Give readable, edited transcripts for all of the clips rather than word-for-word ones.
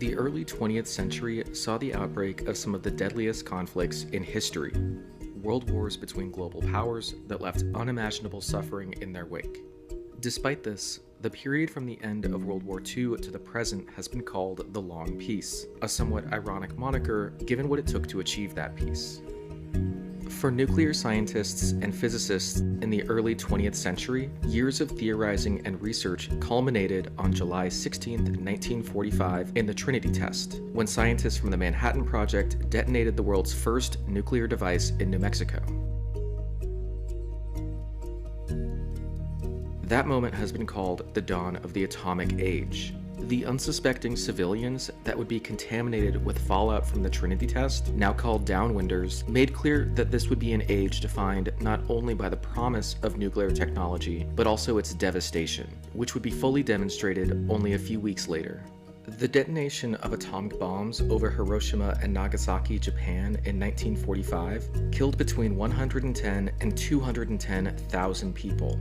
The early 20th century saw the outbreak of some of the deadliest conflicts in history, world wars between global powers that left unimaginable suffering in their wake. Despite this, the period from the end of World War II to the present has been called the Long Peace, a somewhat ironic moniker given what it took to achieve that peace. For nuclear scientists and physicists in the early 20th century, years of theorizing and research culminated on July 16, 1945 in the Trinity test, when scientists from the Manhattan Project detonated the world's first nuclear device in New Mexico. That moment has been called the dawn of the atomic age. The unsuspecting civilians that would be contaminated with fallout from the Trinity test, now called downwinders, made clear that this would be an age defined not only by the promise of nuclear technology, but also its devastation, which would be fully demonstrated only a few weeks later. The detonation of atomic bombs over Hiroshima and Nagasaki, Japan in 1945 killed between 110 and 210,000 people.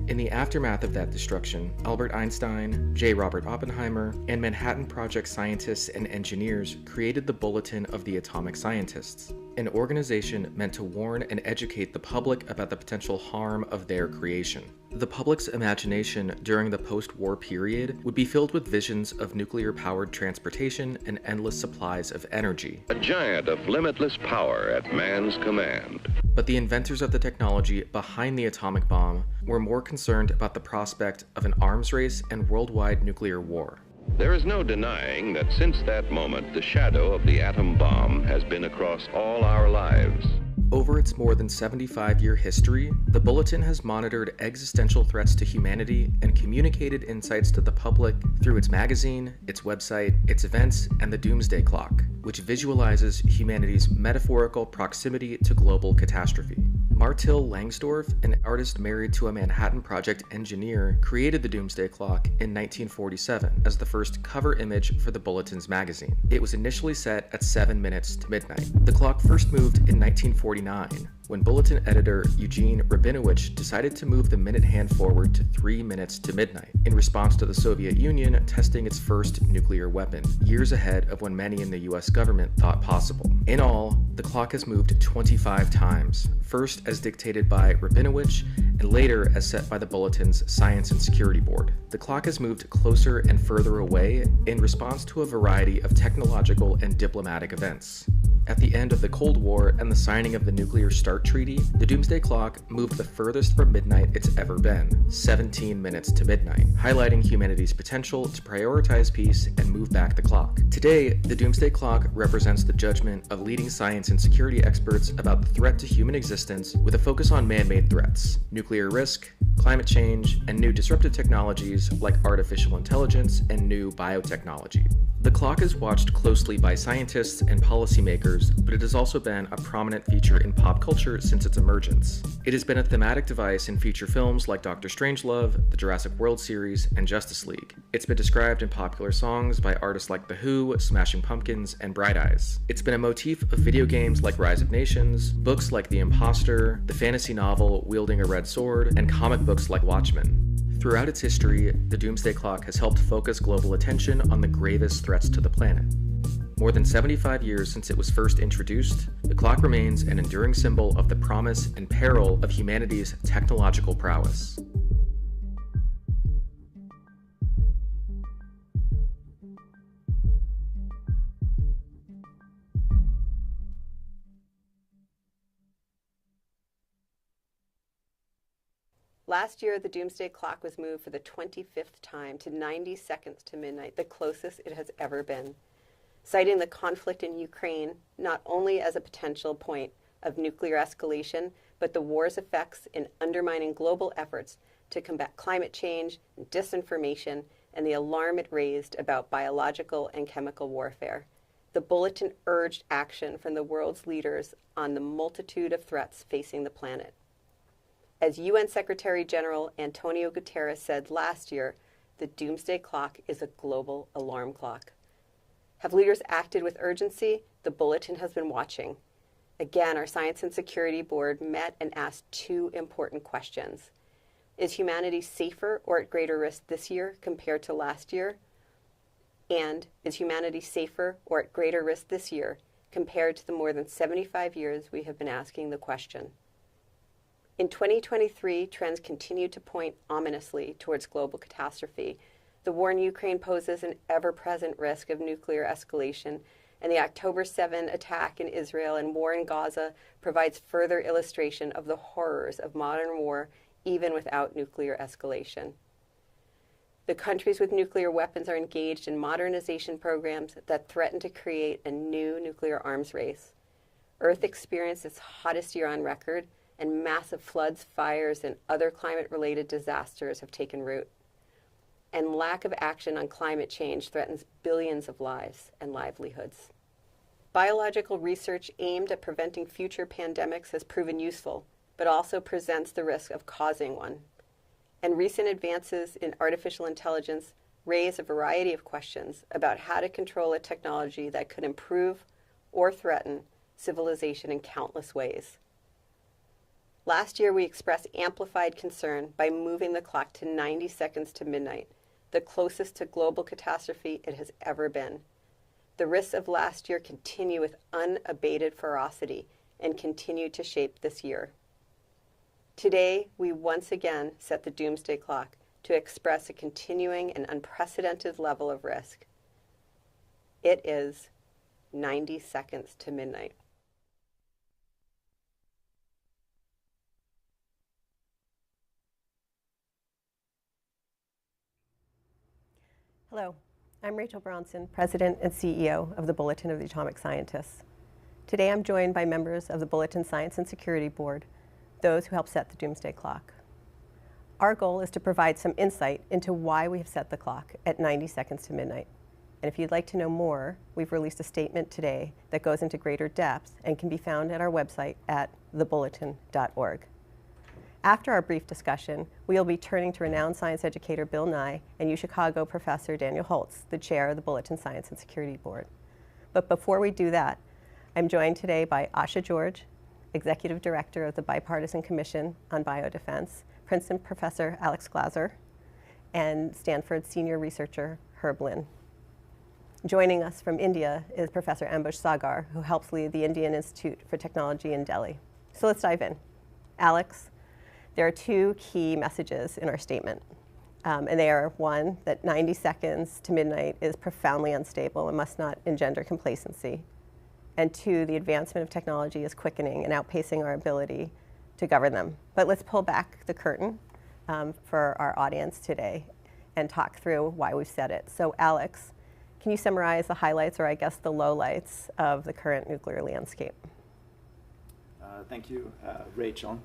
In the aftermath of that destruction, Albert Einstein, J. Robert Oppenheimer, and Manhattan Project scientists and engineers created the Bulletin of the Atomic Scientists, an organization meant to warn and educate the public about the potential harm of their creation. The public's imagination during the post-war period would be filled with visions of nuclear-powered transportation and endless supplies of energy. A giant of limitless power at man's command. But the inventors of the technology behind the atomic bomb were more concerned about the prospect of an arms race and worldwide nuclear war. There is no denying that since that moment, the shadow of the atom bomb has been across all our lives. Over its more than 75-year history, the Bulletin has monitored existential threats to humanity and communicated insights to the public through its magazine, its website, its events, and the Doomsday Clock, which visualizes humanity's metaphorical proximity to global catastrophe. Martil Langsdorff, an artist married to a Manhattan Project engineer, created the Doomsday Clock in 1947 as the first cover image for the Bulletin's magazine. It was initially set at 7 minutes to midnight. The clock first moved in 1949 when Bulletin editor Eugene Rabinowitch decided to move the minute hand forward to 3 minutes to midnight in response to the Soviet Union testing its first nuclear weapon, years ahead of when many in the US government thought possible. In all, the clock has moved 25 times, first as dictated by Rabinowitch and later as set by the Bulletin's Science and Security Board. The clock has moved closer and further away in response to a variety of technological and diplomatic events. At the end of the Cold War and the signing of the Nuclear START Treaty, the Doomsday Clock moved the furthest from midnight it's ever been, 17 minutes to midnight, highlighting humanity's potential to prioritize peace and move back the clock. Today, the Doomsday Clock represents the judgment of leading science and security experts about the threat to human existence with a focus on man-made threats, nuclear risk, climate change, and new disruptive technologies like artificial intelligence and new biotechnology. The clock is watched closely by scientists and policymakers, but it has also been a prominent feature in pop culture since its emergence. It has been a thematic device in feature films like Doctor Strangelove, the Jurassic World series, and Justice League. It's been described in popular songs by artists like The Who, Smashing Pumpkins, and Bright Eyes. It's been a motif of video games like Rise of Nations, books like The Imposter, the fantasy novel Wielding a Red Sword, and comic books like Watchmen. Throughout its history, the Doomsday Clock has helped focus global attention on the gravest threats to the planet. More than 75 years since it was first introduced, the clock remains an enduring symbol of the promise and peril of humanity's technological prowess. Last year, the Doomsday Clock was moved for the 25th time to 90 seconds to midnight, the closest it has ever been, citing the conflict in Ukraine not only as a potential point of nuclear escalation, but the war's effects in undermining global efforts to combat climate change, disinformation, and the alarm it raised about biological and chemical warfare. The Bulletin urged action from the world's leaders on the multitude of threats facing the planet. As UN Secretary General Antonio Guterres said last year, the Doomsday Clock is a global alarm clock. Have leaders acted with urgency? The Bulletin has been watching. Again, our Science and Security Board met and asked two important questions. Is humanity safer or at greater risk this year compared to last year? And is humanity safer or at greater risk this year compared to the more than 75 years we have been asking the question? In 2023, trends continue to point ominously towards global catastrophe. The war in Ukraine poses an ever-present risk of nuclear escalation, and the October 7 attack in Israel and war in Gaza provides further illustration of the horrors of modern war, even without nuclear escalation. The countries with nuclear weapons are engaged in modernization programs that threaten to create a new nuclear arms race. Earth experienced its hottest year on record, and massive floods, fires, and other climate-related disasters have taken root. And lack of action on climate change threatens billions of lives and livelihoods. Biological research aimed at preventing future pandemics has proven useful, but also presents the risk of causing one. And recent advances in artificial intelligence raise a variety of questions about how to control a technology that could improve or threaten civilization in countless ways. Last year, we expressed amplified concern by moving the clock to 90 seconds to midnight, the closest to global catastrophe it has ever been. The risks of last year continue with unabated ferocity and continue to shape this year. Today, we once again set the doomsday clock to express a continuing and unprecedented level of risk. It is 90 seconds to midnight. Hello, I'm Rachel Bronson, President and CEO of the Bulletin of the Atomic Scientists. Today I'm joined by members of the Bulletin Science and Security Board, those who help set the doomsday clock. Our goal is to provide some insight into why we have set the clock at 90 seconds to midnight. And if you'd like to know more, we've released a statement today that goes into greater depth and can be found at our website at thebulletin.org. After our brief discussion, we will be turning to renowned science educator Bill Nye and UChicago professor Daniel Holtz, the chair of the Bulletin Science and Security Board. But before we do that, I'm joined today by Asha George, Executive Director of the Bipartisan Commission on Biodefense, Princeton Professor Alex Glaser, and Stanford Senior Researcher Herb Lin. Joining us from India is Professor Ambush Sagar, who helps lead the Indian Institute for Technology in Delhi. So let's dive in. Alex, there are two key messages in our statement, and they are, one, that 90 seconds to midnight is profoundly unstable and must not engender complacency, and two, the advancement of technology is quickening and outpacing our ability to govern them. But let's pull back the curtain for our audience today and talk through why we've said it. So Alex, can you summarize the highlights, or I guess the lowlights, of the current nuclear landscape? Thank you, Rachel.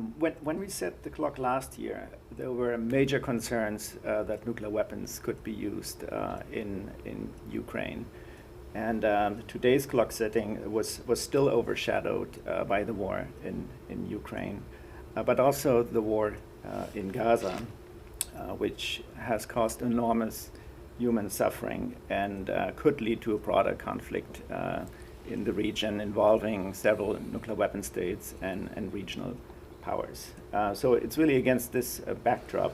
When we set the clock last year, there were major concerns that nuclear weapons could be used in Ukraine. And today's clock setting was still overshadowed by the war in Ukraine, but also the war in Gaza, which has caused enormous human suffering and could lead to a broader conflict in the region involving several nuclear weapon states and regional powers. So it's really against this backdrop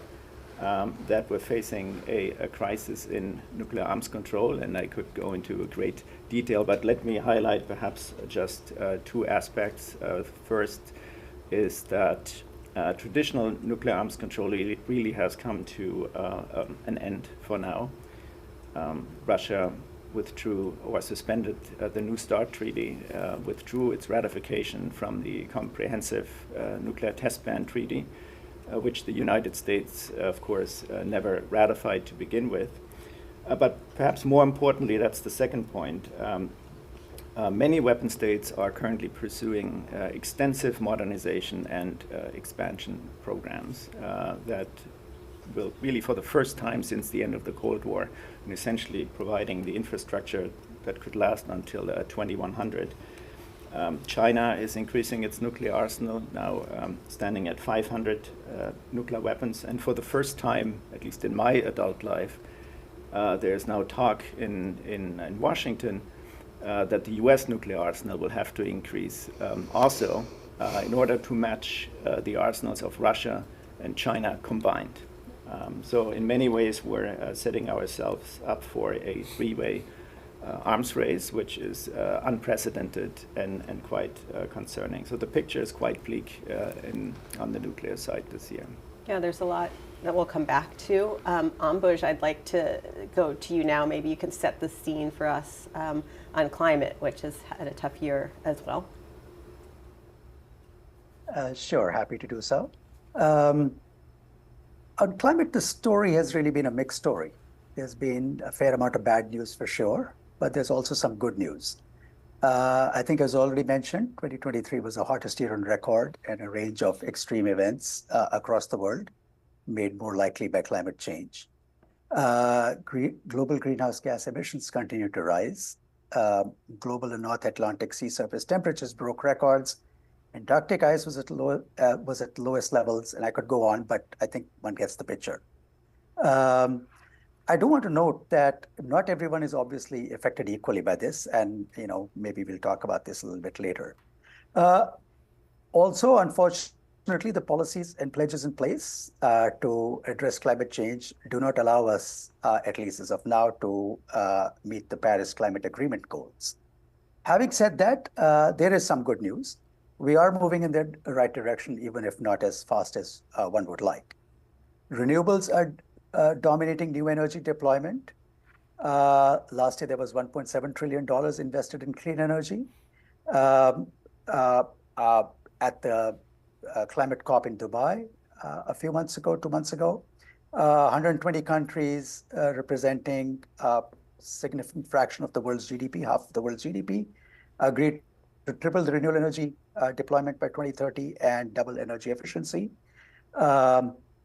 that we're facing a crisis in nuclear arms control, and I could go into great detail, but let me highlight perhaps just two aspects. First is that traditional nuclear arms control really has come to an end for now. Russia withdrew or suspended the New START Treaty, withdrew its ratification from the Comprehensive Nuclear Test Ban Treaty, which the United States, of course, never ratified to begin with. But perhaps more importantly, that's the second point. Many weapon states are currently pursuing extensive modernization and expansion programs that will really, for the first time since the end of the Cold War, and essentially providing the infrastructure that could last until 2100. China is increasing its nuclear arsenal, now standing at 500 nuclear weapons. And for the first time, at least in my adult life, there's now talk in Washington that the US nuclear arsenal will have to increase also in order to match the arsenals of Russia and China combined. So in many ways, we're setting ourselves up for a three-way arms race, which is unprecedented and quite concerning. So the picture is quite bleak on the nuclear side this year. Yeah, there's a lot that we'll come back to. Ambuj, I'd like to go to you now. Maybe you can set the scene for us on climate, which has had a tough year as well. Sure, happy to do so. On climate, the story has really been a mixed story. There's been a fair amount of bad news for sure, but there's also some good news. I think as already mentioned, 2023 was the hottest year on record, and a range of extreme events across the world made more likely by climate change. Global greenhouse gas emissions continue to rise. Global and North Atlantic sea surface temperatures broke records. Antarctic ice was at lowest levels, and I could go on, but I think one gets the picture. I do want to note that not everyone is obviously affected equally by this, and maybe we'll talk about this a little bit later. Also, unfortunately, the policies and pledges in place to address climate change do not allow us, at least as of now, to meet the Paris Climate Agreement goals. Having said that, there is some good news. We are moving in the right direction, even if not as fast as one would like. Renewables are dominating new energy deployment. Last year, there was $1.7 trillion invested in clean energy. At the climate COP in Dubai a few months ago, 2 months ago, 120 countries representing a significant fraction of the world's GDP, half of the world's GDP, agreed to triple the renewable energy deployment by 2030 and double energy efficiency.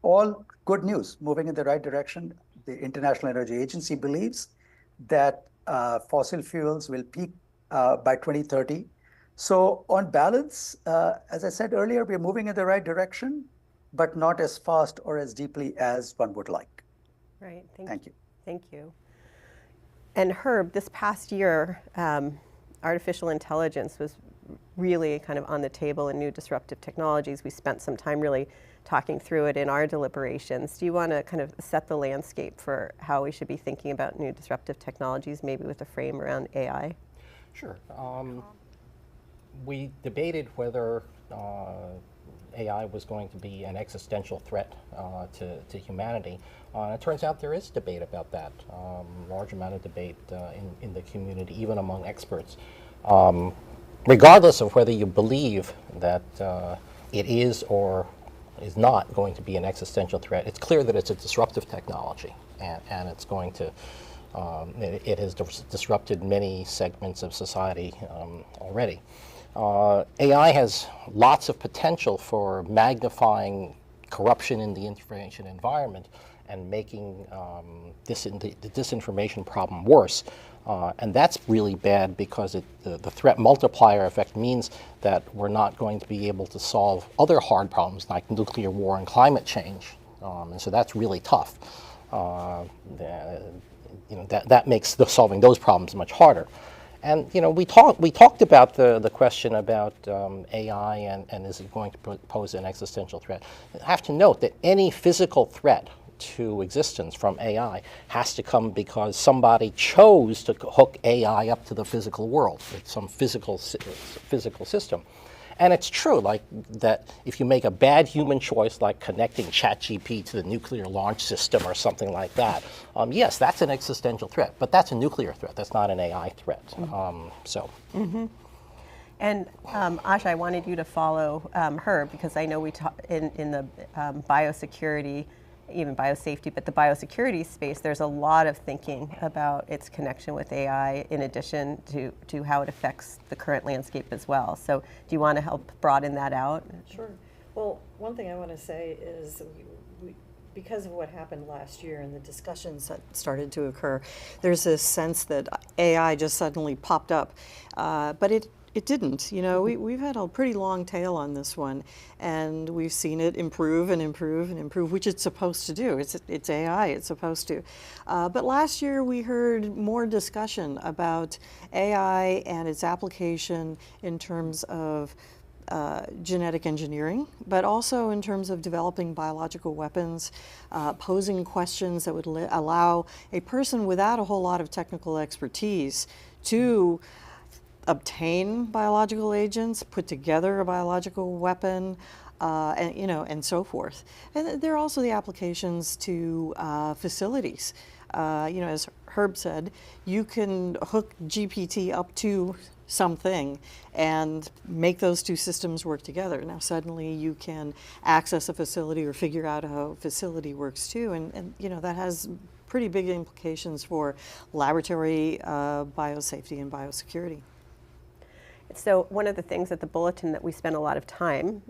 All good news, moving in the right direction. The International Energy Agency believes that fossil fuels will peak by 2030. So on balance, as I said earlier, we're moving in the right direction, but not as fast or as deeply as one would like. Right, thank you. Thank you. And Herb, this past year, artificial intelligence was really kind of on the table in new disruptive technologies. We spent some time really talking through it in our deliberations. Do you want to kind of set the landscape for how we should be thinking about new disruptive technologies, maybe with a frame around AI? Sure. We debated whether AI was going to be an existential threat to humanity. It turns out there is debate about that, large amount of debate in the community, even among experts. Regardless of whether you believe that it is or is not going to be an existential threat, it's clear that it's a disruptive technology, and it's going to, it has disrupted many segments of society already. AI has lots of potential for magnifying corruption in the information environment and making the disinformation problem worse. And that's really bad because the threat multiplier effect means that we're not going to be able to solve other hard problems like nuclear war and climate change. And so that's really tough. That makes solving those problems much harder. And we talked about the question about AI and is it going to pose an existential threat. I have to note that any physical threat to existence from AI has to come because somebody chose to hook AI up to the physical world, some physical system. And it's true, like that if you make a bad human choice, like connecting ChatGPT to the nuclear launch system or something like that, yes, that's an existential threat, but that's a nuclear threat. That's not an AI threat. And Asha, I wanted you to follow her because I know we talked in the biosecurity, even biosafety, but the biosecurity space, there's a lot of thinking about its connection with AI in addition to how it affects the current landscape as well. So do you want to help broaden that out? Sure. Well, one thing I want to say is because of what happened last year and the discussions that started to occur, there's this sense that AI just suddenly popped up, but it didn't. We've had a pretty long tail on this one, and we've seen it improve and improve and improve, which it's supposed to do. It's AI, it's supposed to. But last year we heard more discussion about AI and its application in terms of genetic engineering, but also in terms of developing biological weapons, posing questions that would allow a person without a whole lot of technical expertise to obtain biological agents, put together a biological weapon, and and so forth. And there are also the applications to facilities. As Herb said, you can hook GPT up to something and make those two systems work together. Now suddenly you can access a facility or figure out how a facility works too, and that has pretty big implications for laboratory biosafety and biosecurity. So one of the things at the bulletin that we spend a lot of time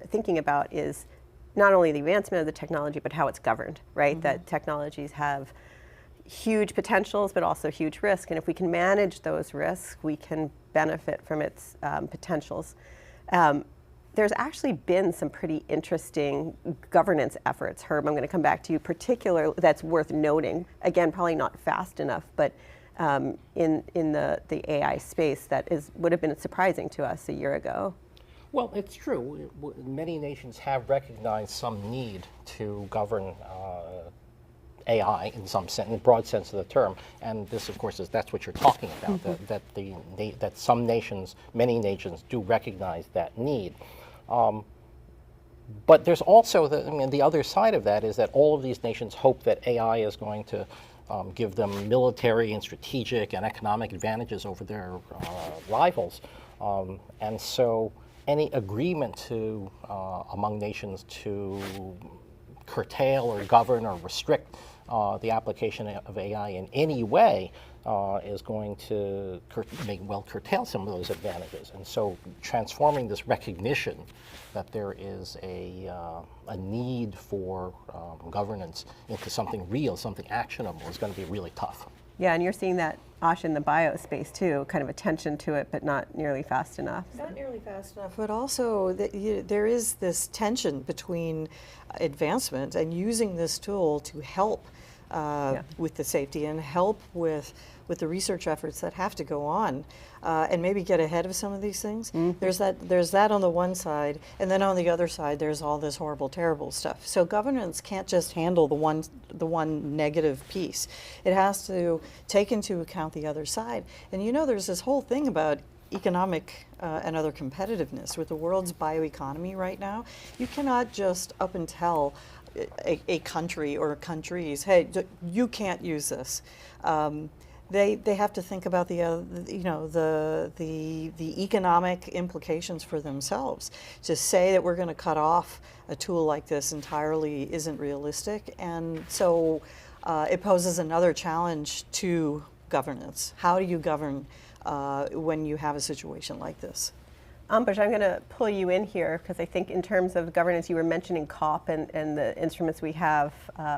thinking about is not only the advancement of the technology, but how it's governed, right? That technologies have huge potentials, but also huge risk. And if we can manage those risks, we can benefit from its potentials. There's actually been some pretty interesting governance efforts. Herb, I'm going to come back to you, particularly that's worth noting. Again, probably not fast enough, but in the AI space that would have been surprising to us a year ago. Well, it's true. Many nations have recognized some need to govern AI in some sense, in the broad sense of the term, and this, of course, that's what you're talking about. That some nations, many nations, do recognize that need. But there's also the other side of that is that all of these nations hope that AI is going to give them military and strategic and economic advantages over their rivals, and so any agreement to among nations to curtail or govern or restrict the application of AI in any way is going to curtail some of those advantages. And so transforming this recognition that there is a need for governance into something real, something actionable, is going to be really tough. Yeah, and you're seeing that, Ash, in the biospace too, kind of attention to it, but not nearly fast enough. Not nearly fast enough, but also there is this tension between advancement and using this tool to help with the safety and help with the research efforts that have to go on, and maybe get ahead of some of these things. There's that on the one side, and then on the other side there's all this horrible, terrible stuff. So governance can't just handle the one negative piece. It has to take into account the other side. And there's this whole thing about economic and other competitiveness with the world's bioeconomy right now. You cannot just up and tell a country or countries, hey, you can't use this. They have to think about the economic implications for themselves. To say that we're going to cut off a tool like this entirely isn't realistic, and so it poses another challenge to governance. How do you govern when you have a situation like this? Ambush, I'm going to pull you in here because I think in terms of governance, you were mentioning COP and the instruments we have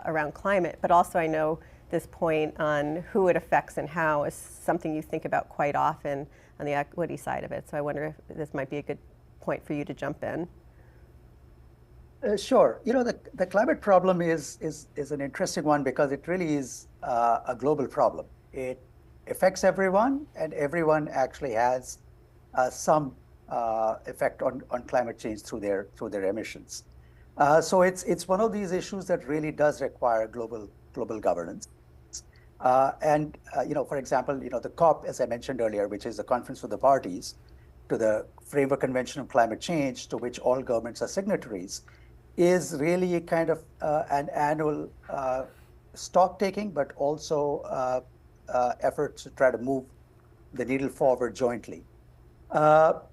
around climate, but also I know this point on who it affects and how is something you think about quite often on the equity side of it. So I wonder if this might be a good point for you to jump in. Sure. The climate problem is an interesting one because it really is a global problem. It affects everyone, and everyone actually has some effect on climate change through their emissions. So it's one of these issues that really does require global governance. For example, the COP, as I mentioned earlier, which is the Conference of the Parties to the Framework Convention on Climate Change, to which all governments are signatories, is really a kind of an annual stock taking, but also effort to try to move the needle forward jointly.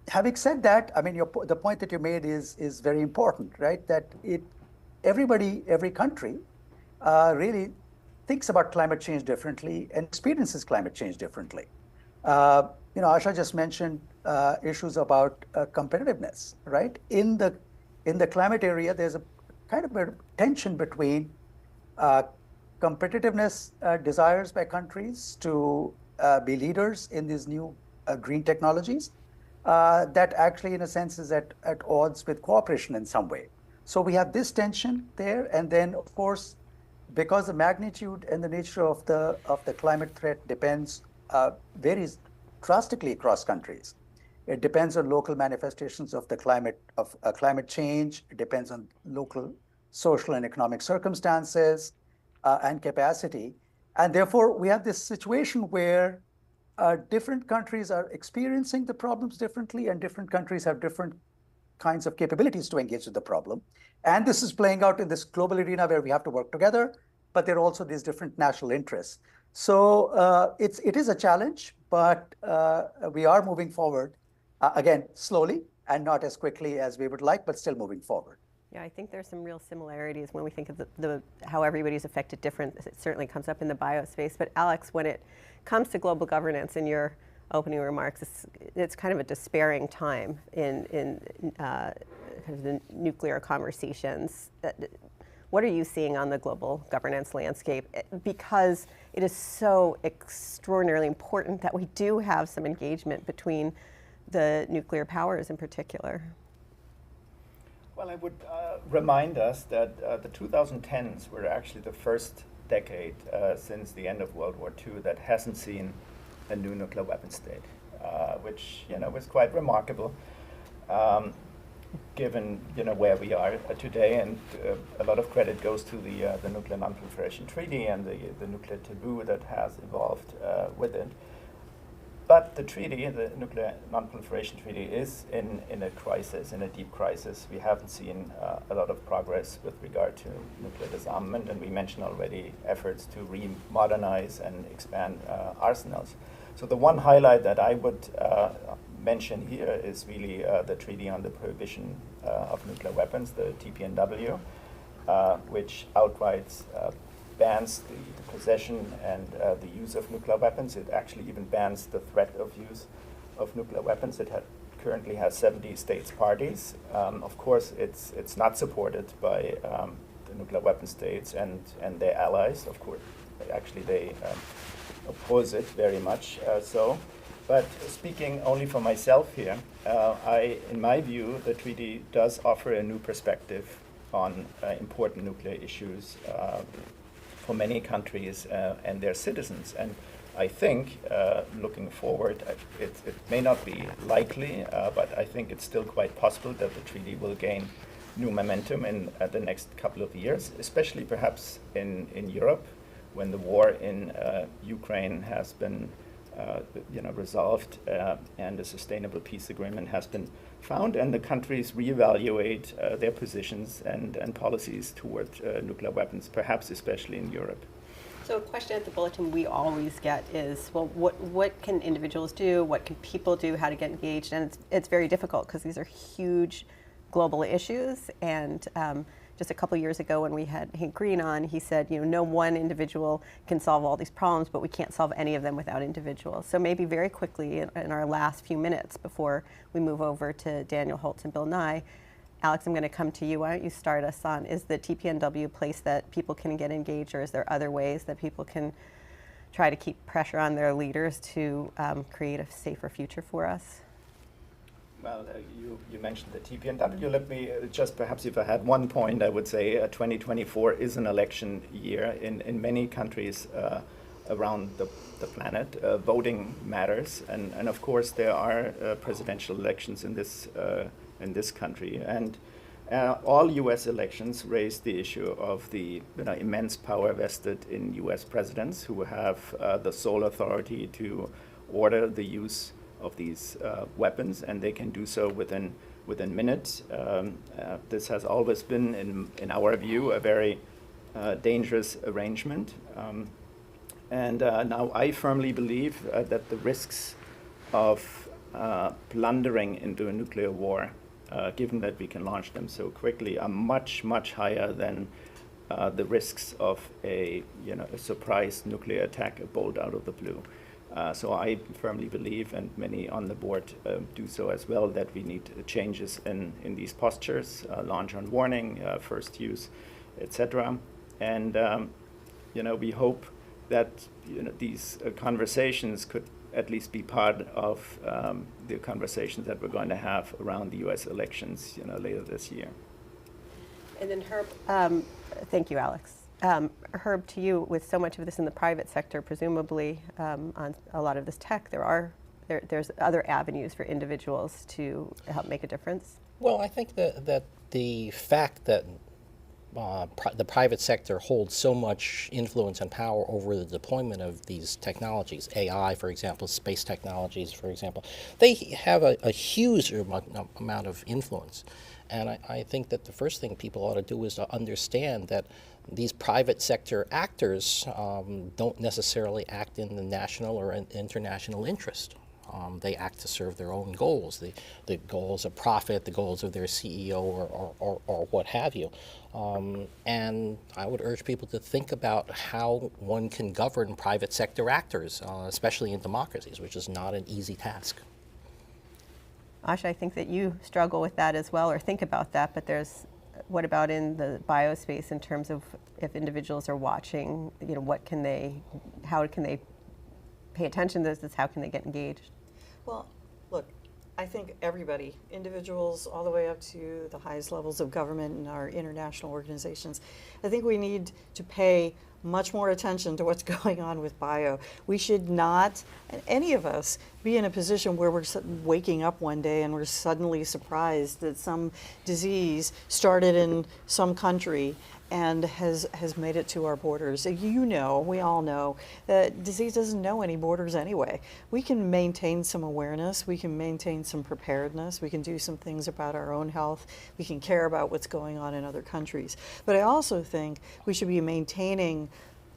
Having said that, the point that you made is very important, right? That every country really thinks about climate change differently and experiences climate change differently. Asha just mentioned issues about competitiveness, right? In the climate area, there's a kind of a tension between competitiveness desires by countries to be leaders in these new green technologies that actually, in a sense, is at odds with cooperation in some way. So we have this tension there, and then, of course, because the magnitude and the nature of the climate threat varies drastically across countries. It depends on local manifestations of the climate change. It depends on local social and economic circumstances and capacity. And therefore, we have this situation where different countries are experiencing the problems differently, and different countries have different kinds of capabilities to engage with the problem. And this is playing out in this global arena where we have to work together, but there are also these different national interests. So it is a challenge, but we are moving forward, again, slowly and not as quickly as we would like, but still moving forward. Yeah, I think there's some real similarities when we think of how everybody's affected different. It certainly comes up in the biospace. But Alex, when it comes to global governance, in your opening remarks, it's kind of a despairing time in kind of the nuclear conversations. What are you seeing on the global governance landscape? Because it is so extraordinarily important that we do have some engagement between the nuclear powers in particular. Well, I would remind us that the 2010s were actually the first decade since the end of World War II that hasn't seen a new nuclear weapon state, which was quite remarkable, given where we are today. And a lot of credit goes to the Nuclear Non-Proliferation Treaty and the nuclear taboo that has evolved with it. But the treaty, the Nuclear Non-Proliferation Treaty, is in a crisis, in a deep crisis. We haven't seen a lot of progress with regard to nuclear disarmament, and we mentioned already efforts to re-modernize and expand arsenals. So the one highlight that I would mention here is really the Treaty on the Prohibition of Nuclear Weapons, the TPNW, which outright bans the possession and the use of nuclear weapons. It actually even bans the threat of use of nuclear weapons. It currently has 70 states parties. Of course, it's not supported by the nuclear weapon states and their allies. Of course, actually they oppose it very much so. But speaking only for myself here, in my view, the treaty does offer a new perspective on important nuclear issues for many countries and their citizens. And I think, looking forward, it may not be likely, but I think it's still quite possible that the treaty will gain new momentum in the next couple of years, especially perhaps in Europe, when the war in Ukraine has been resolved and a sustainable peace agreement has been found, and the countries reevaluate their positions and policies toward nuclear weapons, perhaps especially in Europe. So a question at the bulletin we always get is, well, what can individuals do? What can people do? How to get engaged? And it's very difficult because these are huge global issues. And just a couple years ago when we had Hank Green on, he said, no one individual can solve all these problems, but we can't solve any of them without individuals. So maybe very quickly in our last few minutes before we move over to Daniel Holtz and Bill Nye, Alex, I'm going to come to you. Why don't you start us on, is the TPNW a place that people can get engaged, or is there other ways that people can try to keep pressure on their leaders to create a safer future for us? Well, you mentioned the TPNW. Let me just, perhaps if I had one point, I would say 2024 is an election year in many countries around the planet. Voting matters, and of course there are presidential elections in this country, and all U.S. elections raise the issue of the immense power vested in U.S. presidents, who have the sole authority to order the use of these weapons, and they can do so within minutes. This has always been, in our view, a very dangerous arrangement. And now I firmly believe that the risks of blundering into a nuclear war, given that we can launch them so quickly, are much, much higher than the risks of a surprise nuclear attack, a bolt out of the blue. So I firmly believe, and many on the board do so as well, that we need changes in these postures, launch on warning, first use, etc. And we hope that these conversations could at least be part of the conversations that we're going to have around the U.S. elections later this year. And then Herb, thank you, Alex. Herb, to you, with so much of this in the private sector, presumably on a lot of this tech, there are there's other avenues for individuals to help make a difference? Well, I think that the fact that the private sector holds so much influence and power over the deployment of these technologies, AI, for example, space technologies, for example, they have a huge amount of influence. And I think that the first thing people ought to do is to understand that these private sector actors don't necessarily act in the national or international interest. They act to serve their own goals, the goals of profit, the goals of their CEO or what have you. And I would urge people to think about how one can govern private sector actors, especially in democracies, which is not an easy task. Asha, I think that you struggle with that as well, or think about that, but what about in the biospace in terms of if individuals are watching, how can they pay attention to this, how can they get engaged? Well, look, I think everybody, individuals all the way up to the highest levels of government and our international organizations, I think we need to pay much more attention to what's going on with bio. We should not, any of us, be in a position where we're waking up one day and we're suddenly surprised that some disease started in some country and has made it to our borders. You know, we all know that disease doesn't know any borders anyway. We can maintain some awareness, we can maintain some preparedness, we can do some things about our own health, we can care about what's going on in other countries. But I also think we should be maintaining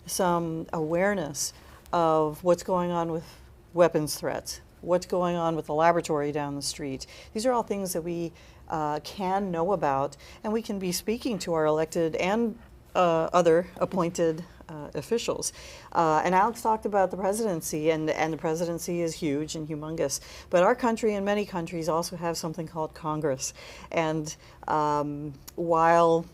some awareness of what's going on with weapons threats, what's going on with the laboratory down the street. These are all things that we can know about, and we can be speaking to our elected and other appointed officials. And Alex talked about the presidency, and the presidency is huge and humongous. But our country and many countries also have something called Congress. And while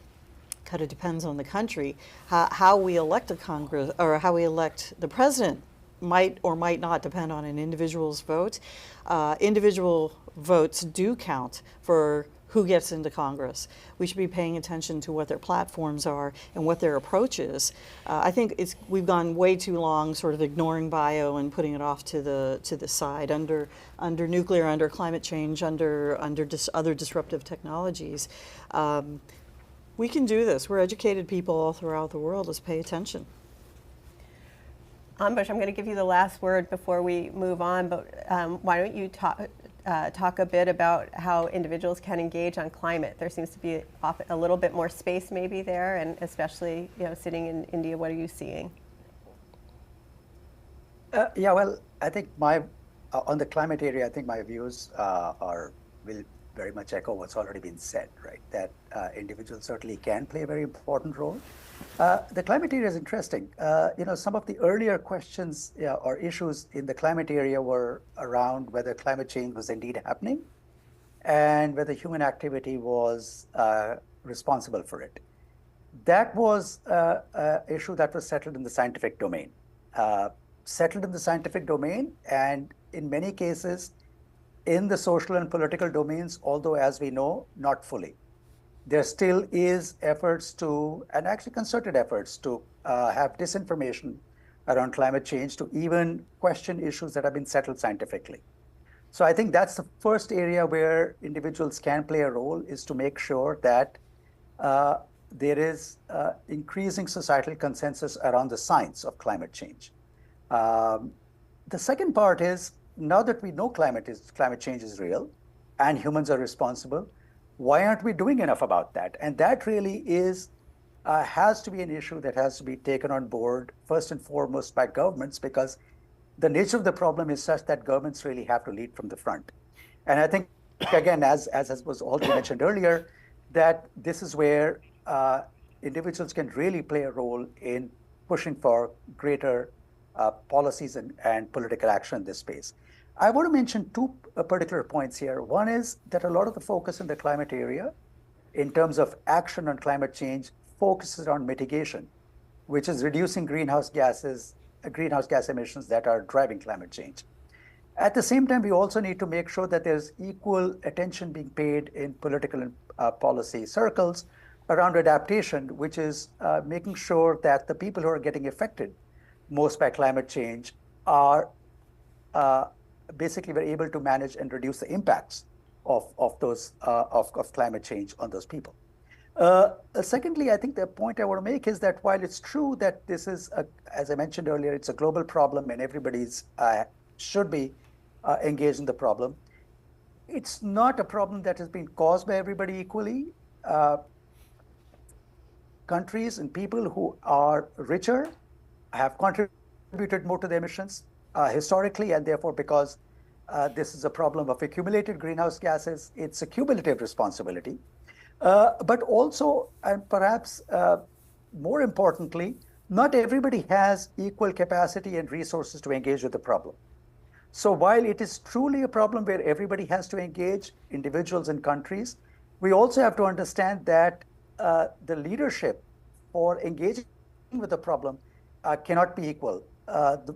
kind of depends on the country, how we elect a Congress or how we elect the president might or might not depend on an individual's vote. Individual votes do count for who gets into Congress. We should be paying attention to what their platforms are and what their approach is. I think we've gone way too long sort of ignoring bio and putting it off to the side under nuclear, under climate change, under other disruptive technologies. We can do this. We're educated people all throughout the world. Let's pay attention. Ambush, I'm going to give you the last word before we move on, but why don't you talk a bit about how individuals can engage on climate? There seems to be a little bit more space maybe there, and especially sitting in India, what are you seeing? Yeah, well, I think on the climate area, I think my views will very much echo what's already been said, right? That individuals certainly can play a very important role. The climate area is interesting. Some of the earlier questions or issues in the climate area were around whether climate change was indeed happening and whether human activity was responsible for it. That was an issue that was settled in the scientific domain. And in many cases, in the social and political domains, although as we know, not fully. There still is efforts to, and actually concerted efforts to have disinformation around climate change to even question issues that have been settled scientifically. So I think that's the first area where individuals can play a role, is to make sure that there is increasing societal consensus around the science of climate change. The second part is, now that we know climate change is real and humans are responsible, why aren't we doing enough about that? And that really has to be an issue that has to be taken on board first and foremost by governments, because the nature of the problem is such that governments really have to lead from the front. And I think, again, as was also mentioned earlier, that this is where individuals can really play a role in pushing for greater policies and political action in this space. I want to mention two particular points here. One is that a lot of the focus in the climate area, in terms of action on climate change, focuses on mitigation, which is reducing greenhouse gas emissions that are driving climate change. At the same time, we also need to make sure that there's equal attention being paid in political and policy circles around adaptation, which is making sure that the people who are getting affected most by climate change are basically we're able to manage and reduce the impacts of those of climate change on those people. Secondly, I think the point I want to make is that while it's true that this is, as I mentioned earlier, it's a global problem and everybody's should be engaged in the problem, it's not a problem that has been caused by everybody equally. Countries and people who are richer have contributed more to the emissions historically, and therefore because this is a problem of accumulated greenhouse gases, it's a cumulative responsibility. But also, and perhaps more importantly, not everybody has equal capacity and resources to engage with the problem. So while it is truly a problem where everybody has to engage, individuals and countries, we also have to understand that the leadership for engaging with the problem cannot be equal.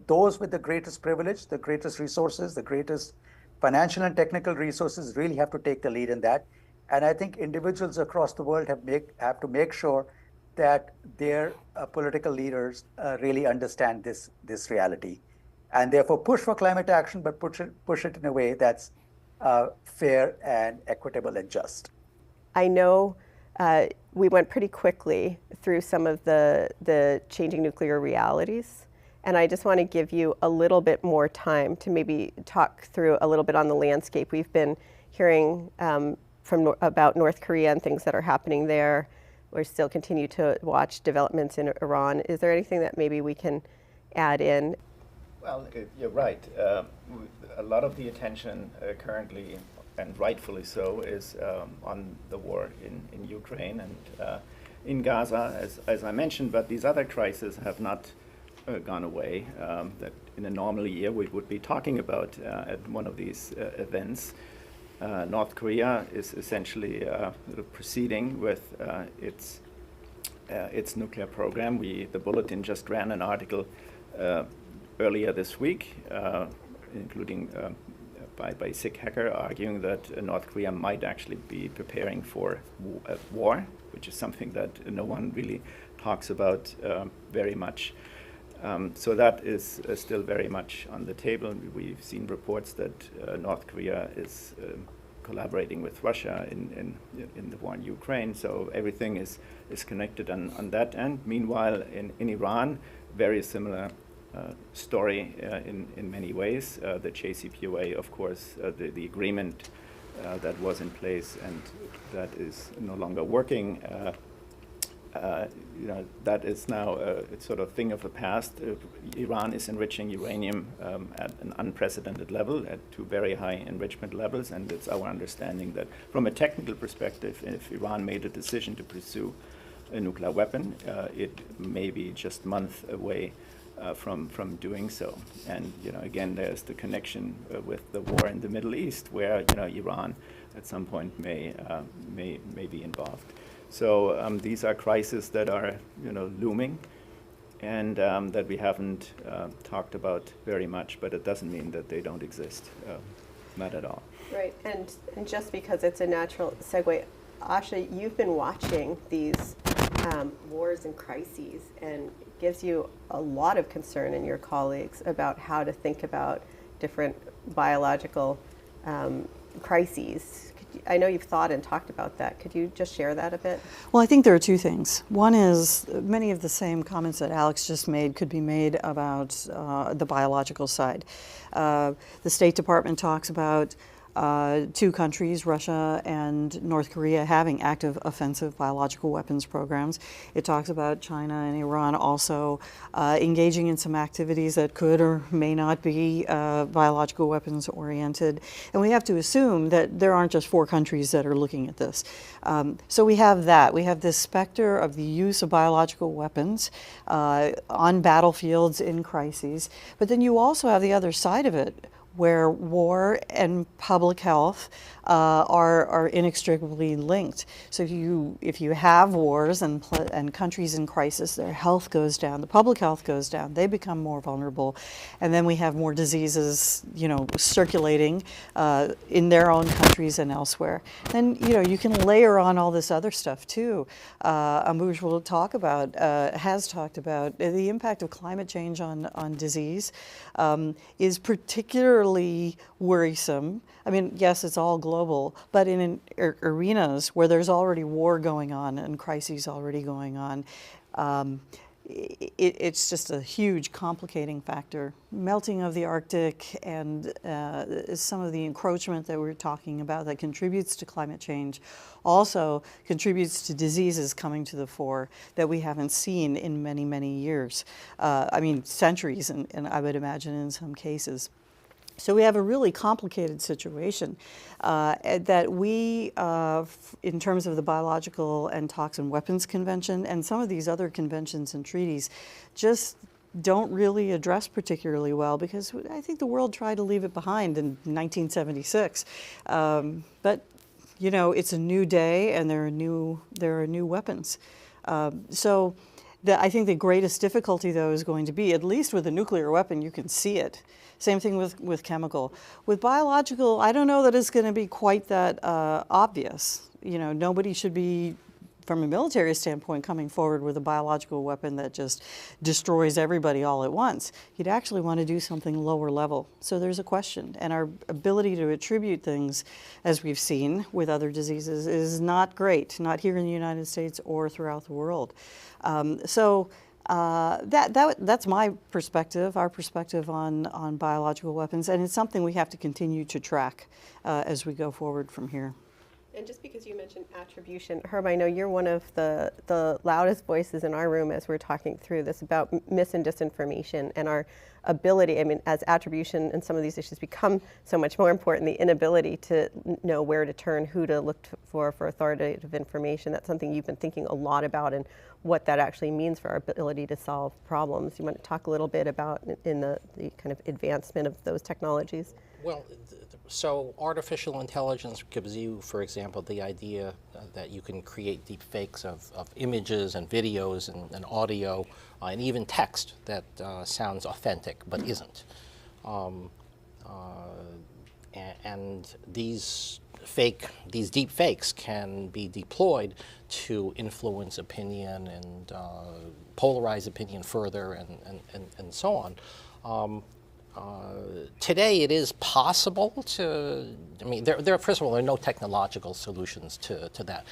Those with the greatest privilege, the greatest resources, the greatest financial and technical resources really have to take the lead in that. And I think individuals across the world have to make sure that their political leaders really understand this reality, and therefore push for climate action, but push it in a way that's fair and equitable and just. I know we went pretty quickly through some of the changing nuclear realities, and I just want to give you a little bit more time to maybe talk through a little bit on the landscape. We've been hearing about North Korea and things that are happening there. We still continue to watch developments in Iran. Is there anything that maybe we can add in? Well, you're right. A lot of the attention currently, and rightfully so, is on the war in Ukraine and in Gaza, as I mentioned, but these other crises have not gone away, that in a normal year we would be talking about at one of these events. North Korea is essentially proceeding with its nuclear program. The Bulletin just ran an article earlier this week, including by Sikh hacker, arguing that North Korea might actually be preparing for war, which is something that no one really talks about very much. So that is still very much on the table. We've seen reports that North Korea is collaborating with Russia in the war in Ukraine. So everything is connected on that end. Meanwhile, in Iran, very similar story in many ways. The JCPOA, of course, the agreement that was in place and that is no longer working. That is now a sort of thing of the past. Iran is enriching uranium at an unprecedented level, to very high enrichment levels, and it's our understanding that from a technical perspective, if Iran made a decision to pursue a nuclear weapon, it may be just months away from doing so. And again, there's the connection with the war in the Middle East, where Iran at some point may be involved. So these are crises that are looming, and that we haven't talked about very much, but it doesn't mean that they don't exist, not at all. Right, and just because it's a natural segue, Asha, you've been watching these wars and crises, and it gives you a lot of concern in your colleagues about how to think about different biological crises. I know you've thought and talked about that. Could you just share that a bit? Well, I think there are two things. One is many of the same comments that Alex just made could be made about the biological side. The State Department talks about two countries, Russia and North Korea, having active offensive biological weapons programs. It talks about China and Iran also engaging in some activities that could or may not be biological weapons oriented. And we have to assume that there aren't just four countries that are looking at this. So we have that. We have this specter of the use of biological weapons on battlefields in crises. But then you also have the other side of it, where war and public health are inextricably linked. So if you have wars and countries in crisis, their health goes down, the public health goes down, they become more vulnerable, and then we have more diseases, circulating in their own countries and elsewhere. Then you can layer on all this other stuff too. Ambuj will has talked about the impact of climate change on disease is particularly particularly worrisome. I mean, yes, it's all global, but in arenas where there's already war going on and crises already going on, it's just a huge complicating factor. Melting of the Arctic and some of the encroachment that we're talking about that contributes to climate change also contributes to diseases coming to the fore that we haven't seen in many, many years. I mean, centuries, and I would imagine in some cases. So we have a really complicated situation that we, in terms of the Biological and Toxin Weapons Convention and some of these other conventions and treaties, just don't really address particularly well, because I think the world tried to leave it behind in 1976. But you know, it's a new day, and there are new weapons. So I think the greatest difficulty, though, is going to be, at least with a nuclear weapon, you can see it. Same thing with chemical. With biological, I don't know that it's going to be quite that obvious. You know, nobody should be, from a military standpoint, coming forward with a biological weapon that just destroys everybody all at once. You'd actually want to do something lower level. So there's a question. And our ability to attribute things, as we've seen with other diseases, is not great, not here in the United States or throughout the world. That's my perspective, our perspective on biological weapons, and it's something we have to continue to track as we go forward from here. And just because you mentioned attribution, Herb, I know you're one of the loudest voices in our room as we're talking through this about mis and disinformation and our ability, I mean, as attribution and some of these issues become so much more important, the inability to know where to turn, who to look for authoritative information. That's something you've been thinking a lot about, and what that actually means for our ability to solve problems. You want to talk a little bit about in the kind of advancement of those technologies? Well, so artificial intelligence gives you, for example, the idea that you can create deep fakes of images and videos and audio and even text that sounds authentic but isn't. And these deep fakes can be deployed to influence opinion and polarize opinion further and so on. Today it is possible to, I mean, first of all, there are no technological solutions to that.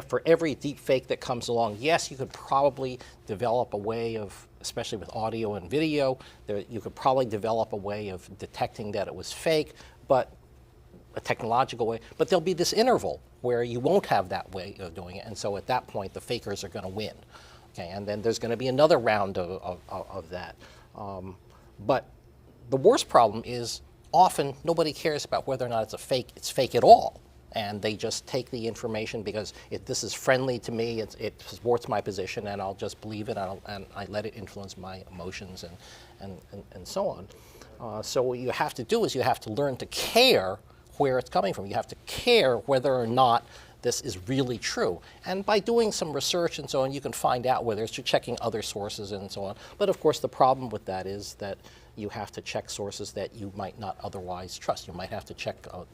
For every deep fake that comes along, yes, you could probably develop a way of, especially with audio and video, you could probably develop a way of detecting that it was fake, but a technological way, but there'll be this interval where you won't have that way of doing it, and so at that point the fakers are going to win. Okay, and then there's going to be another round of that. But the worst problem is often nobody cares about whether or not it's fake at all, and they just take the information because this is friendly to me, it supports my position, and I'll just believe it, and I let it influence my emotions and so on. So what you have to do is you have to learn to care where it's coming from. You have to care whether or not this is really true. And by doing some research and so on, you can find out whether it's checking other sources and so on. But of course, the problem with that is that you have to check sources that you might not otherwise trust. You might have to check, a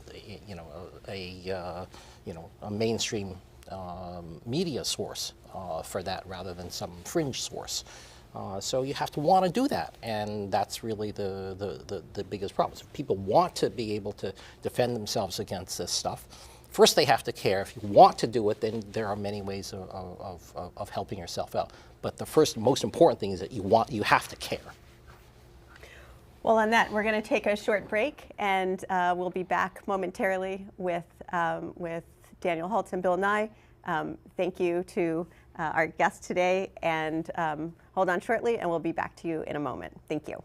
mainstream media source for that rather than some fringe source. So you have to want to do that, and that's really the biggest problem. So if people want to be able to defend themselves against this stuff, first they have to care. If you want to do it, then there are many ways of helping yourself out. But the first, most important thing is that you have to care. Well, on that, we're going to take a short break, and we'll be back momentarily with Daniel Holtz and Bill Nye. Thank you to our guests today, and hold on shortly, and we'll be back to you in a moment. Thank you.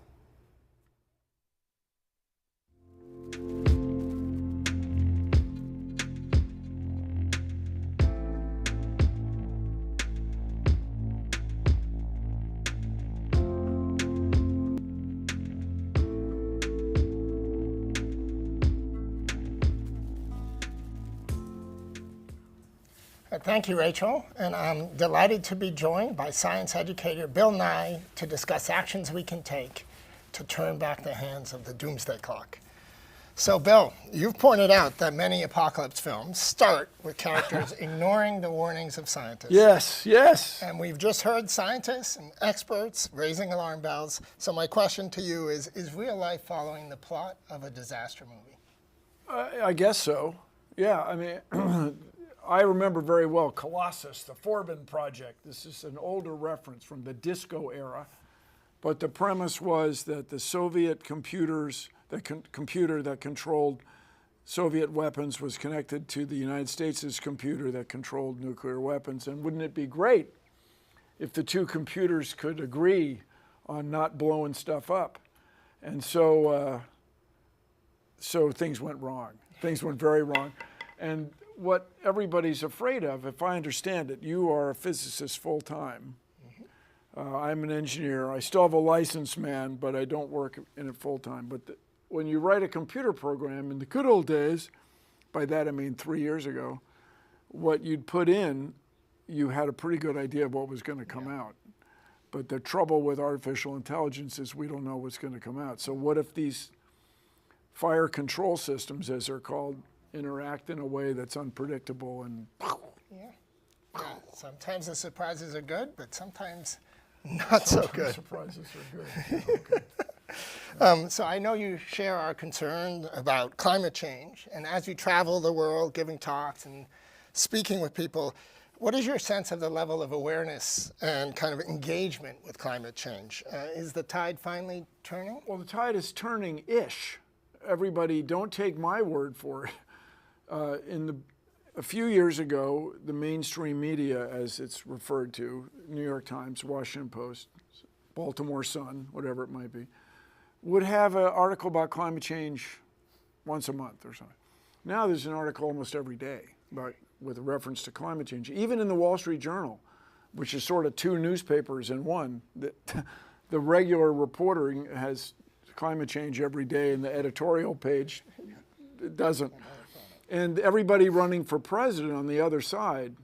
Thank you, Rachel, and I'm delighted to be joined by science educator Bill Nye to discuss actions we can take to turn back the hands of the doomsday clock. So, Bill, you've pointed out that many apocalypse films start with characters ignoring the warnings of scientists. Yes, yes. And we've just heard scientists and experts raising alarm bells. So my question to you is real life following the plot of a disaster movie? I guess so. Yeah, I mean, I remember very well Colossus, the Forbin Project. This is an older reference from the disco era. But the premise was that the Soviet computers, the computer that controlled Soviet weapons was connected to the United States' computer that controlled nuclear weapons. And wouldn't it be great if the two computers could agree on not blowing stuff up? And so, so things went wrong. Things went very wrong. And what everybody's afraid of, if I understand it, you are a physicist full time. I'm an engineer. I still have a license, man, but I don't work in it full time. But when you write a computer program in the good old days, by that I mean 3 years ago, what you'd put in, you had a pretty good idea of what was going to come out. But the trouble with artificial intelligence is we don't know what's going to come out. So what if these fire control systems, as they're called, interact in a way that's unpredictable and Yeah, sometimes the surprises are good, but sometimes not so good. Surprises are good. Okay. So I know you share our concern about climate change, and as you travel the world giving talks and speaking with people, what is your sense of the level of awareness and kind of engagement with climate change? Is the tide finally turning? Well, the tide is turning-ish. Everybody, don't take my word for it. A few years ago, the mainstream media, as it's referred to, New York Times, Washington Post, Baltimore Sun, whatever it might be, would have an article about climate change once a month or something. Now there's an article almost every day with a reference to climate change. Even in the Wall Street Journal, which is sort of two newspapers in one, the regular reporting has climate change every day, and the editorial page doesn't. And everybody running for president on the other side,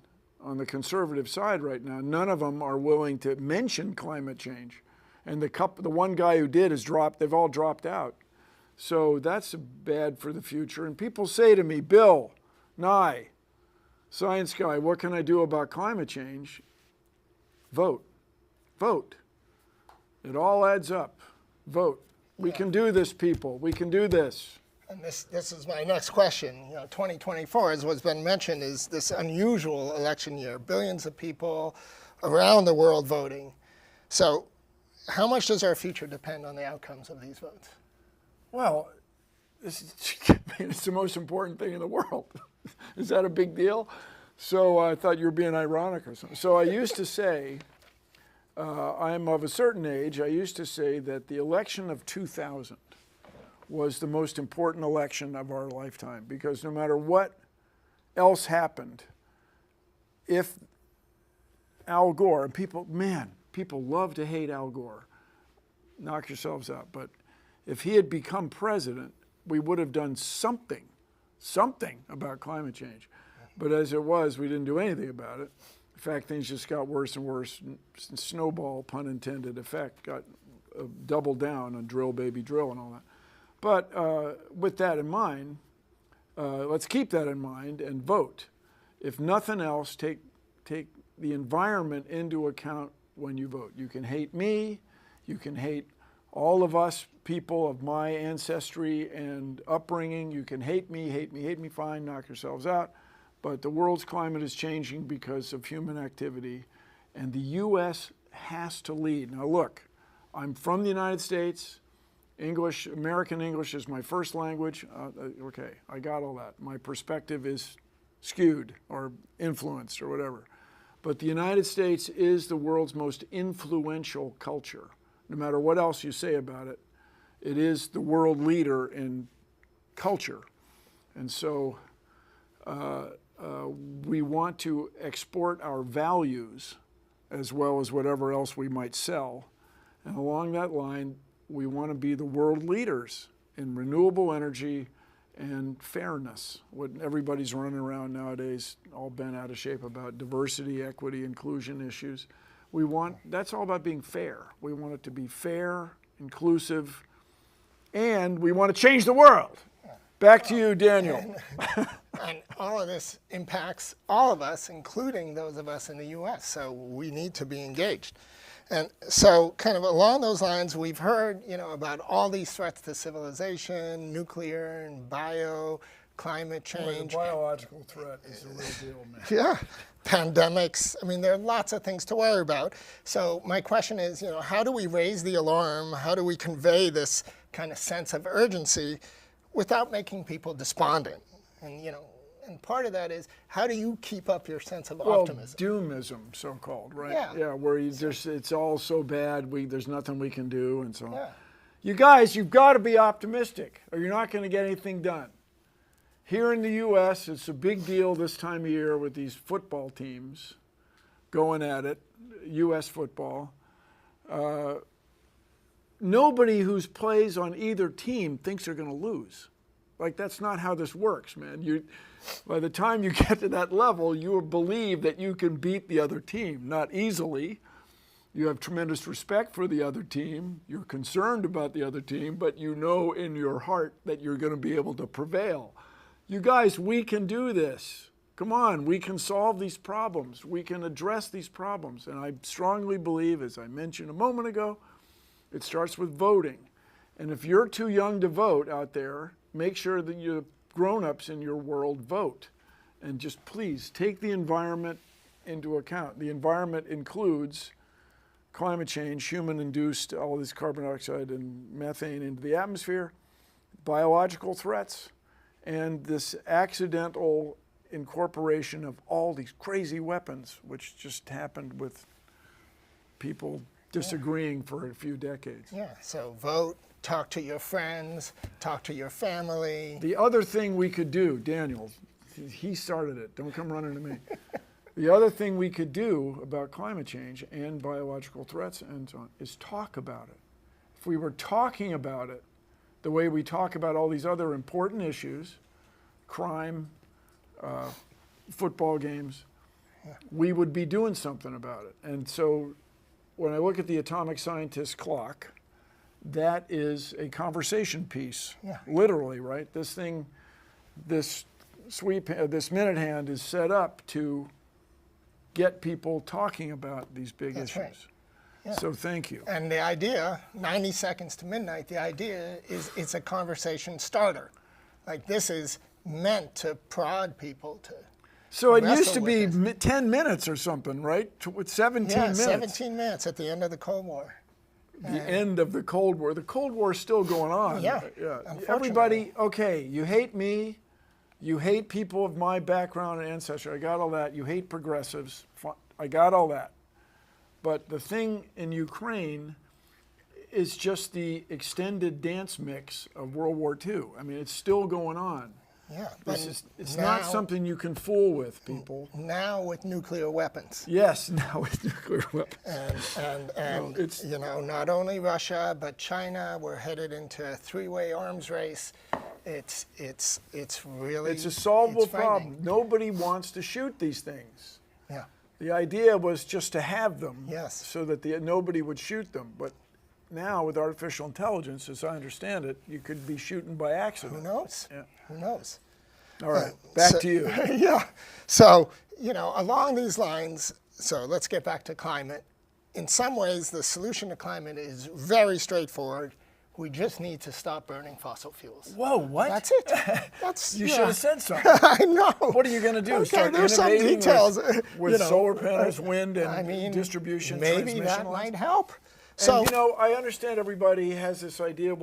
on the conservative side right now, none of them are willing to mention climate change. And the one guy who did has dropped, they've all dropped out. So that's bad for the future. And people say to me, Bill, Nye, science guy, what can I do about climate change? Vote. Vote. It all adds up. Vote. We can do this, people. We can do this. And this is my next question. 2024, as what's been mentioned, is this unusual election year. Billions of people around the world voting. So how much does our future depend on the outcomes of these votes? Well, it's the most important thing in the world. Is that a big deal? So I thought you were being ironic or something. So I used to say, I'm of a certain age, I used to say that the election of 2000 was the most important election of our lifetime, because no matter what else happened, if Al Gore, and people love to hate Al Gore, knock yourselves out, but if he had become president, we would have done something about climate change. But as it was, we didn't do anything about it. In fact, things just got worse and worse. Snowball, pun intended, effect got doubled down on drill, baby, drill and all that. But with that in mind, let's keep that in mind and vote. If nothing else, take the environment into account when you vote. You can hate me, you can hate all of us people of my ancestry and upbringing. You can hate me, fine, knock yourselves out. But the world's climate is changing because of human activity, and the U.S. has to lead. Now look, I'm from the United States. American English is my first language. Okay, I got all that. My perspective is skewed or influenced or whatever. But the United States is the world's most influential culture. No matter what else you say about it, it is the world leader in culture. And so we want to export our values as well as whatever else we might sell. And along that line, we want to be the world leaders in renewable energy and fairness. What everybody's running around nowadays, all bent out of shape about diversity, equity, inclusion issues. That's all about being fair. We want it to be fair, inclusive, and we want to change the world. Back to you, Daniel. And all of this impacts all of us, including those of us in the U.S., so we need to be engaged. And so kind of along those lines, we've heard, about all these threats to civilization, nuclear and bio, climate change. Boy, the biological threat is a real deal, man. Yeah, pandemics. I mean, there are lots of things to worry about. So my question is, how do we raise the alarm? How do we convey this kind of sense of urgency without making people despondent? And, and part of that is, how do you keep up your sense of optimism? Doomism, so-called, right? Yeah. Where it's all so bad, there's nothing we can do, and so on. Yeah. You guys, you've got to be optimistic, or you're not going to get anything done. Here in the U.S., it's a big deal this time of year with these football teams going at it, U.S. football. Nobody who plays on either team thinks they're going to lose. Like, that's not how this works, man. By the time you get to that level, you believe that you can beat the other team, not easily. You have tremendous respect for the other team. You're concerned about the other team, but you know in your heart that you're going to be able to prevail. You guys, we can do this. Come on, we can solve these problems. We can address these problems. And I strongly believe, as I mentioned a moment ago, it starts with voting. And if you're too young to vote out there, make sure that your grown-ups in your world vote. And just please take the environment into account. The environment includes climate change, human-induced, all this carbon dioxide and methane into the atmosphere, biological threats, and this accidental incorporation of all these crazy weapons, which just happened with people disagreeing for a few decades. Yeah, so vote, talk to your friends, talk to your family. The other thing we could do, Daniel, he started it, don't come running to me. The other thing we could do about climate change and biological threats and so on is talk about it. If we were talking about it the way we talk about all these other important issues, crime, football games, we would be doing something about it. And so when I look at the atomic scientist clock, that is a conversation piece, literally, right? This thing, this minute hand is set up to get people talking about these big issues. Right. Yeah. So thank you. And the idea, 90 seconds to midnight, the idea is it's a conversation starter. Like, this is meant to prod people to So it used to be 10 minutes or something, right? With 17 minutes. 17 minutes at the end of the Cold War. The end of the Cold War. The Cold War is still going on. Yeah. Everybody, okay, you hate me. You hate people of my background and ancestry. I got all that. You hate progressives. I got all that. But the thing in Ukraine is just the extended dance mix of World War II. I mean, it's still going on. Yeah, it's not something you can fool with, people. Now with nuclear weapons. Yes, now with nuclear weapons. And it's, not only Russia, but China, we're headed into a three-way arms race. It's really... It's a solvable problem. Nobody wants to shoot these things. Yeah. The idea was just to have them, yes, so that nobody would shoot them. But now with artificial intelligence, as I understand it, you could be shooting by accident. Who knows? Yeah. Who knows? All right, back to you. Yeah. So, along these lines, so let's get back to climate. In some ways, the solution to climate is very straightforward. We just need to stop burning fossil fuels. Whoa, what? That's it. You should have said something. I know. What are you going to do? Okay, Start there's some innovating details. with solar panels, wind, and distribution, maybe transmission that lines? might help. And, I understand everybody has this idea,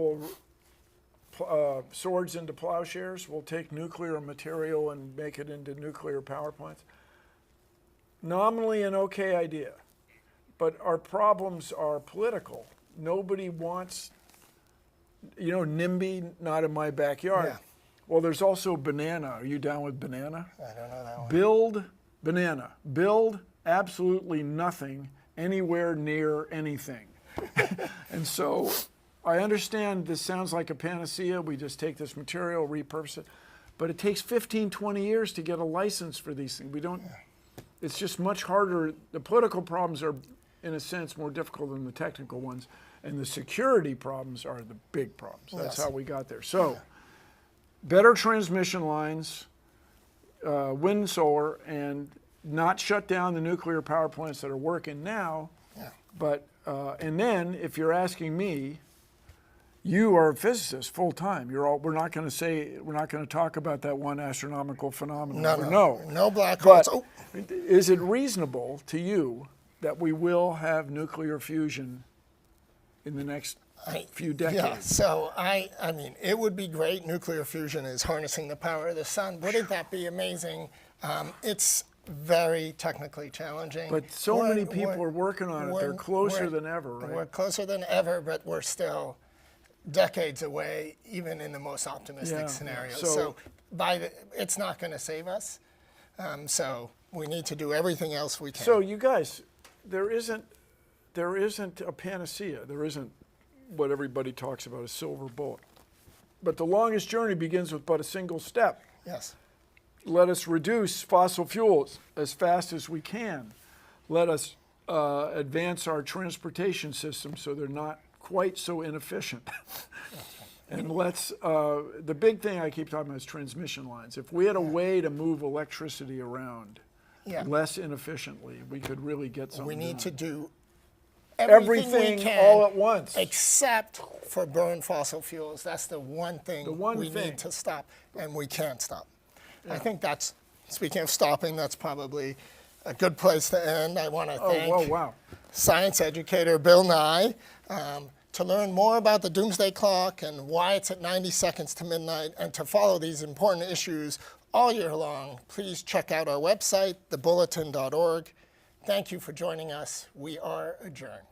swords into plowshares. We'll take nuclear material and make it into nuclear power plants. Nominally an okay idea, but our problems are political. Nobody wants, NIMBY, not in my backyard. Yeah. Well, there's also banana. Are you down with banana? I don't know that one. Build absolutely nothing anywhere near anything. And so I understand this sounds like a panacea. We just take this material, repurpose it. But it takes 15, 20 years to get a license for these things. It's just much harder. The political problems are, in a sense, more difficult than the technical ones. And the security problems are the big problems. That's how we got there. So better transmission lines, wind and solar, and not shut down the nuclear power plants that are working now. Yeah. But, and then if you're asking me, you are a physicist full time. We're not going to talk about that one astronomical phenomenon. No black holes. But is it reasonable to you that we will have nuclear fusion in the next few decades? Yeah, so I mean, it would be great. Nuclear fusion is harnessing the power of the sun. Wouldn't that be amazing? It's very technically challenging. But many people are working on it. They're closer than ever, right? We're closer than ever, but we're still decades away, even in the most optimistic scenarios. So it's not going to save us. So we need to do everything else we can. So you guys, there isn't a panacea. There isn't what everybody talks about, a silver bullet. But the longest journey begins with but a single step. Yes. Let us reduce fossil fuels as fast as we can. Let us advance our transportation system so they're not quite so inefficient. And the big thing I keep talking about is transmission lines. If we had a way to move electricity around less inefficiently, we could really get something We need done. to do everything we can, all at once. except for burn fossil fuels. That's the one thing we need to stop, and we can't stop. I think that's, speaking of stopping, that's probably a good place to end. I want to thank science educator Bill Nye. To learn more about the doomsday clock and why it's at 90 seconds to midnight, and to follow these important issues all year long, please check out our website, thebulletin.org. Thank you for joining us. We are adjourned.